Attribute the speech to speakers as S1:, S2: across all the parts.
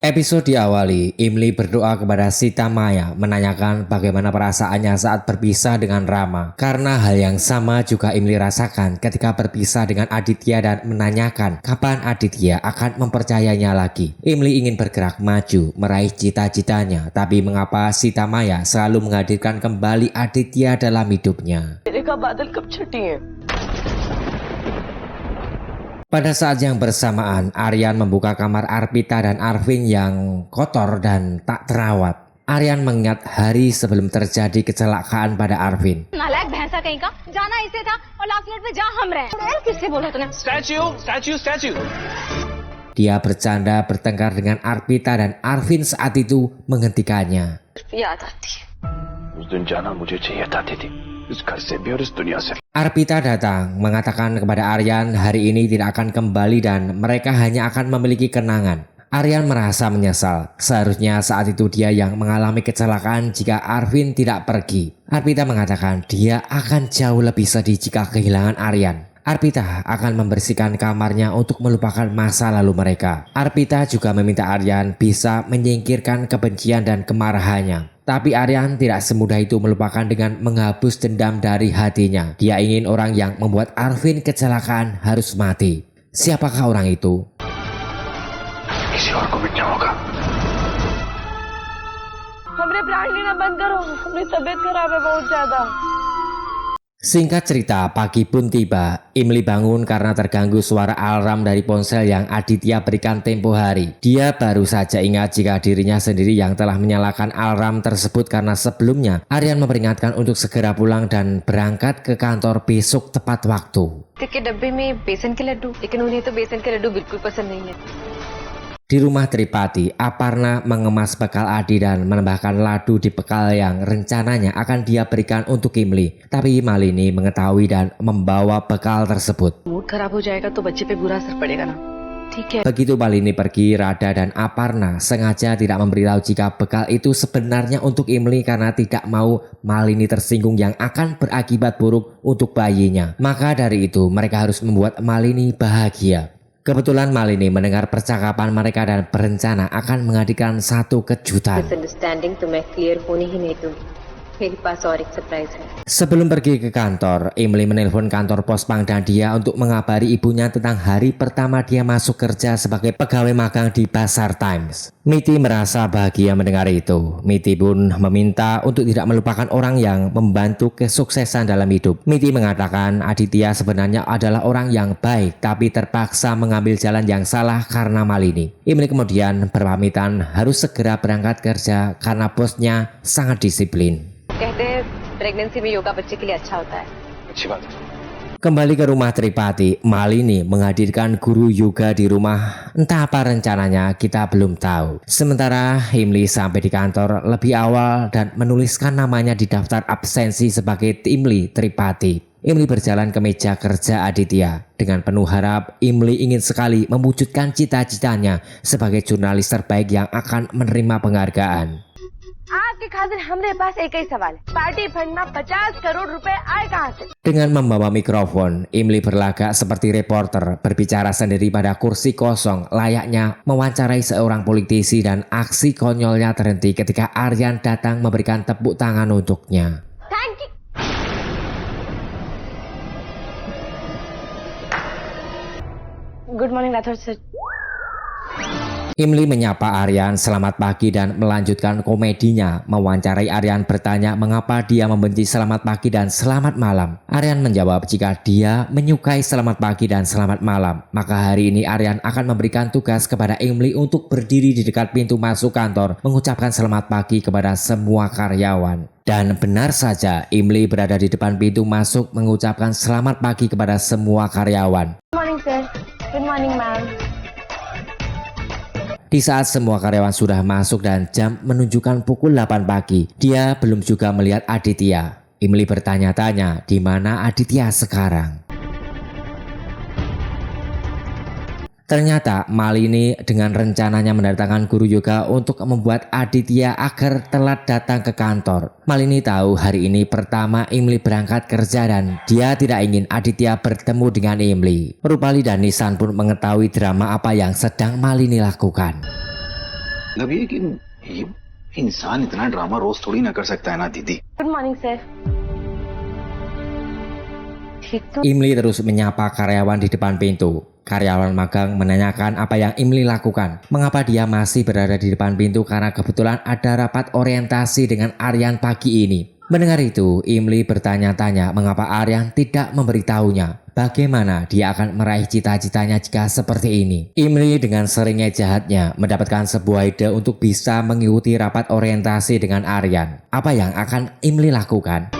S1: Episode diawali, Imli berdoa kepada Sita Maya menanyakan bagaimana perasaannya saat berpisah dengan Rama. Karena hal yang sama juga Imli rasakan ketika berpisah dengan Aditya dan menanyakan kapan Aditya akan mempercayainya lagi. Imli ingin bergerak maju, meraih cita-citanya, tapi mengapa Sita Maya selalu menghadirkan kembali Aditya dalam hidupnya? Pada saat yang bersamaan, Aryan membuka kamar Arpita dan Arvin yang kotor dan tak terawat. Aryan mengingat hari sebelum terjadi kecelakaan pada Arvin. Dia bercanda bertengkar dengan Arpita dan Arvin saat itu menghentikannya. Arpita datang mengatakan kepada Aryan hari ini tidak akan kembali dan mereka hanya akan memiliki kenangan. Aryan merasa menyesal. Seharusnya saat itu dia yang mengalami kecelakaan jika Arvin tidak pergi. Arpita mengatakan dia akan jauh lebih sedih jika kehilangan Aryan. Arpita akan membersihkan kamarnya untuk melupakan masa lalu mereka. Arpita juga meminta Aryan bisa menyingkirkan kebencian dan kemarahannya. Tapi Aryan tidak semudah itu melupakan dengan menghapus dendam dari hatinya. Dia ingin orang yang membuat Arvin kecelakaan harus mati. Siapakah orang itu? Singkat cerita, pagi pun tiba. Imli bangun karena terganggu suara alarm dari ponsel yang Aditya berikan tempo hari. Dia baru saja ingat jika dirinya sendiri yang telah menyalakan alarm tersebut karena sebelumnya Aryan memperingatkan untuk segera pulang dan berangkat ke kantor besok tepat waktu. Di rumah Tripati, Aparna mengemas bekal Adi dan menambahkan ladu di bekal yang rencananya akan dia berikan untuk Imli. Tapi Malini mengetahui dan membawa bekal tersebut. Begitu Malini pergi, Radha dan Aparna sengaja tidak memberitahu jika bekal itu sebenarnya untuk Imli karena tidak mau Malini tersinggung yang akan berakibat buruk untuk bayinya. Maka dari itu mereka harus membuat Malini bahagia. Kebetulan Malini mendengar percakapan mereka dan berencana akan menghadirkan satu kejutan. Sebelum pergi ke kantor, Imli menelpon kantor Pospang dan dia untuk mengabari ibunya tentang hari pertama dia masuk kerja sebagai pegawai magang di Pasar Times. Miti merasa bahagia mendengar itu. Miti pun meminta untuk tidak melupakan orang yang membantu kesuksesan dalam hidup. Miti mengatakan Aditya sebenarnya adalah orang yang baik tapi terpaksa mengambil jalan yang salah karena Malini. Imli kemudian berpamitan harus segera berangkat kerja karena bosnya sangat disiplin. Kembali ke rumah Tripati, Malini menghadirkan guru yoga di rumah. Entah apa rencananya, kita belum tahu. Sementara Imli sampai di kantor lebih awal dan menuliskan namanya di daftar absensi sebagai Imli Tripati. Imli berjalan ke meja kerja Aditya. Dengan penuh harap, Imli ingin sekali mewujudkan cita-citanya sebagai jurnalis terbaik yang akan menerima penghargaan. Dengan membawa mikrofon, Imli berlagak seperti reporter, berbicara sendiri pada kursi kosong, layaknya mewawancarai seorang politisi dan aksi konyolnya terhenti ketika Aryan datang memberikan tepuk tangan untuknya. Good morning, Dato' Sir. Imli menyapa Aryan selamat pagi dan melanjutkan komedinya. Mewawancarai Aryan bertanya mengapa dia membenci selamat pagi dan selamat malam. Aryan menjawab jika dia menyukai selamat pagi dan selamat malam. Maka hari ini Aryan akan memberikan tugas kepada Imli untuk berdiri di dekat pintu masuk kantor mengucapkan selamat pagi kepada semua karyawan. Dan benar saja, Imli berada di depan pintu masuk mengucapkan selamat pagi kepada semua karyawan. Good morning, sir. Good morning, ma'am. Di saat semua karyawan sudah masuk dan jam menunjukkan pukul 8 pagi, dia belum juga melihat Aditya. Imli bertanya-tanya di mana Aditya sekarang. Ternyata Malini dengan rencananya mendatangkan guru yoga untuk membuat Aditya agar telat datang ke kantor. Malini tahu hari ini pertama Imli berangkat kerja dan dia tidak ingin Aditya bertemu dengan Imli. Rupali dan Nisan pun mengetahui drama apa yang sedang Malini lakukan.
S2: मतलब ये कि ये इंसान इतना ड्रामा रोज थोड़ी ना कर सकता है ना दीदी.
S3: Good morning, sir.
S1: Imli terus menyapa karyawan di depan pintu. Karyawan magang menanyakan apa yang Imli lakukan. Mengapa dia masih berada di depan pintu karena kebetulan ada rapat orientasi dengan Aryan pagi ini. Mendengar itu, Imli bertanya-tanya mengapa Aryan tidak memberitahunya. Bagaimana dia akan meraih cita-citanya jika seperti ini. Imli dengan seringnya jahatnya mendapatkan sebuah ide untuk bisa mengikuti rapat orientasi dengan Aryan. Apa yang akan Imli lakukan?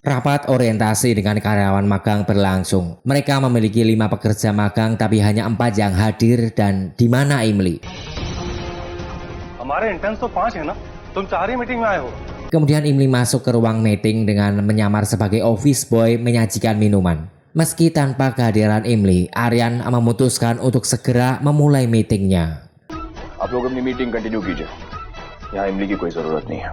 S1: Rapat orientasi dengan karyawan magang berlangsung. Mereka memiliki 5 pekerja magang tapi hanya 4 yang hadir dan di mana Imli?
S4: हमारे इंटर्न्स तो 5 है ना, तुम 4 ही मीटिंग में आए हो.
S1: Kemudian Imli masuk ke ruang meeting dengan menyamar sebagai office boy menyajikan minuman. Meski tanpa kehadiran Imli, Aryan memutuskan untuk segera memulai meetingnya.
S5: आप लोग अपनी मीटिंग कंटिन्यू कीजिए. यहाँ इमली की कोई जरूरत नहीं है.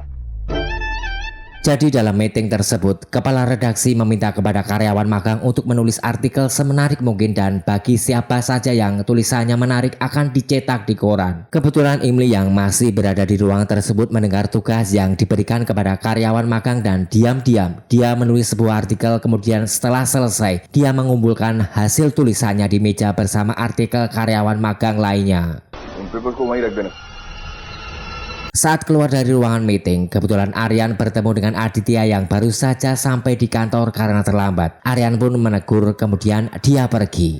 S1: Jadi dalam meeting tersebut, kepala redaksi meminta kepada karyawan magang untuk menulis artikel semenarik mungkin dan bagi siapa saja yang tulisannya menarik akan dicetak di koran. Kebetulan Imli yang masih berada di ruang tersebut mendengar tugas yang diberikan kepada karyawan magang dan diam-diam dia menulis sebuah artikel, kemudian setelah selesai dia mengumpulkan hasil tulisannya di meja bersama artikel karyawan magang lainnya. Saat keluar dari ruangan meeting, kebetulan Aryan bertemu dengan Aditya yang baru saja sampai di kantor karena terlambat. Aryan pun menegur, kemudian dia pergi.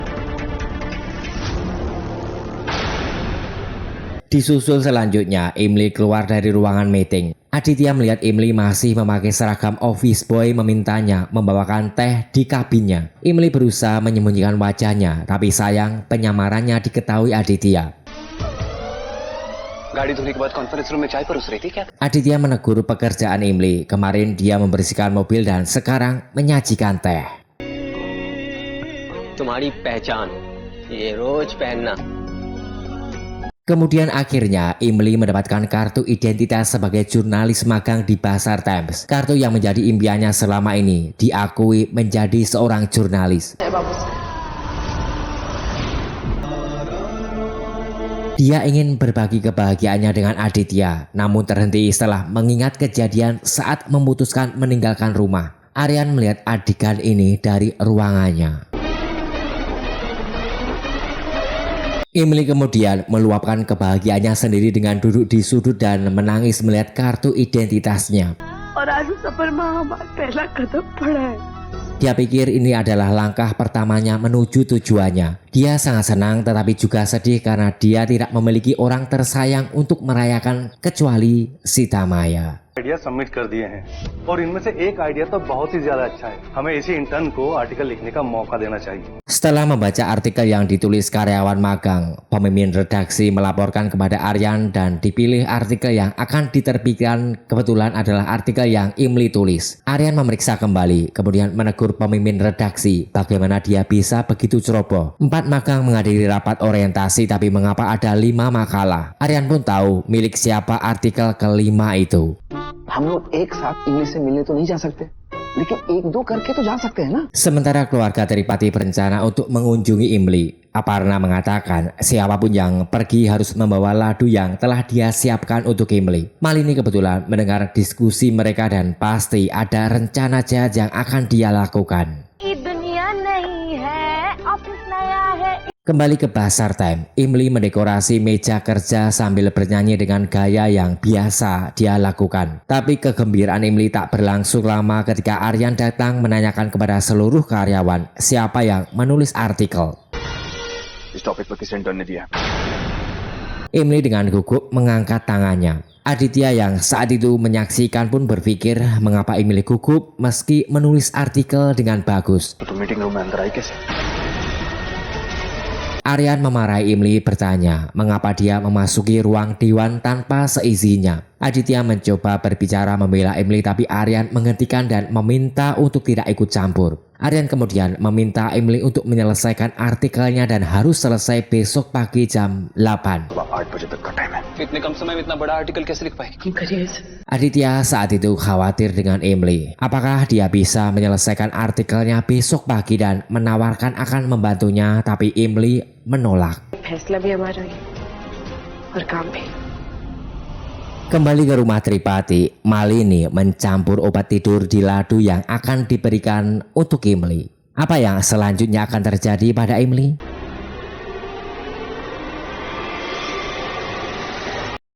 S1: Disusul selanjutnya, Imli keluar dari ruangan meeting. Aditya melihat Imli masih memakai seragam office boy memintanya membawakan teh di kabinnya. Imli berusaha menyembunyikan wajahnya, tapi sayang penyamarannya diketahui Aditya.
S5: गाड़ी धोने के बाद conference room में चाय परोस रही थी क्या?
S1: Aditya menegur pekerjaan Imli. Kemarin dia membersihkan mobil dan sekarang menyajikan teh.
S6: तुम्हारी पहचान ये रोज पहनना.
S1: Kemudian akhirnya Imli mendapatkan kartu identitas sebagai jurnalis magang di Pasar Times. Kartu yang menjadi impiannya selama ini, diakui menjadi seorang jurnalis. Dia ingin berbagi kebahagiaannya dengan Aditya, namun terhenti setelah mengingat kejadian saat memutuskan meninggalkan rumah. Aryan melihat adegan ini dari ruangannya. Imli kemudian meluapkan kebahagiaannya sendiri dengan duduk di sudut dan menangis melihat kartu identitasnya. Dia pikir ini adalah langkah pertamanya menuju tujuannya. Dia sangat senang tetapi juga sedih karena dia tidak memiliki orang tersayang untuk merayakan kecuali Sita Maya.
S4: Idea submit कर दिए हैं और इनमें से एक आइडिया तो बहुत ही ज्यादा अच्छा है. हमें इसी इंटर्न को आर्टिकल लिखने का मौका देना चाहिए.
S1: Setelah membaca artikel yang ditulis karyawan magang, pemimpin redaksi melaporkan kepada Aryan dan dipilih artikel yang akan diterbitkan kebetulan adalah artikel yang Imli tulis. Aryan memeriksa kembali, kemudian menegur pemimpin redaksi bagaimana dia bisa begitu ceroboh. 4 magang menghadiri rapat orientasi tapi mengapa ada 5 makalah. Aryan pun tahu milik siapa artikel kelima itu.
S7: हम लोग एक साथ इंग्लिश से मिलने तो नहीं जा सकते, लेकिन एक दो करके तो जा सकते हैं ना.
S1: Sementara keluarga Tripati berencana untuk mengunjungi Imli. Aparna mengatakan siapapun yang pergi harus membawa ladu yang telah dia siapkan untuk Imli. Malini kebetulan mendengar diskusi mereka dan pasti ada rencana jahat yang akan dia lakukan. Kembali ke Pasar Time, Imli mendekorasi meja kerja sambil bernyanyi dengan gaya yang biasa dia lakukan. Tapi kegembiraan Imli tak berlangsung lama ketika Aryan datang menanyakan kepada seluruh karyawan siapa yang menulis artikel.
S5: इस टॉपिक पर किस इंटर्न ने दिया?
S1: Imli dengan gugup mengangkat tangannya. Aditya yang saat itu menyaksikan pun berpikir mengapa Imli gugup meski menulis artikel dengan bagus.
S5: तो meeting room में अंदर आई कैसे?
S1: Aryan memarahi Imli bertanya mengapa dia memasuki ruang dewan tanpa seizinnya. Aditya mencoba berbicara membela Imli tapi Aryan menghentikan dan meminta untuk tidak ikut campur. Aryan kemudian meminta Emily untuk menyelesaikan artikelnya dan harus selesai besok pagi jam 8.
S5: सुबह 8 बजे तक का टाइम है.
S6: इतने कम समय में इतना बड़ा आर्टिकल कैसे लिख पाएगी?
S1: Aditya saat itu khawatir dengan Emily. Apakah dia bisa menyelesaikan artikelnya besok pagi dan menawarkan akan membantunya, tapi Emily menolak.
S3: फैसला भी हमारा ही और काम भी.
S1: Kembali ke rumah Tripati, Malini mencampur obat tidur di ladu yang akan diberikan untuk Emily. Apa yang selanjutnya akan terjadi pada Emily?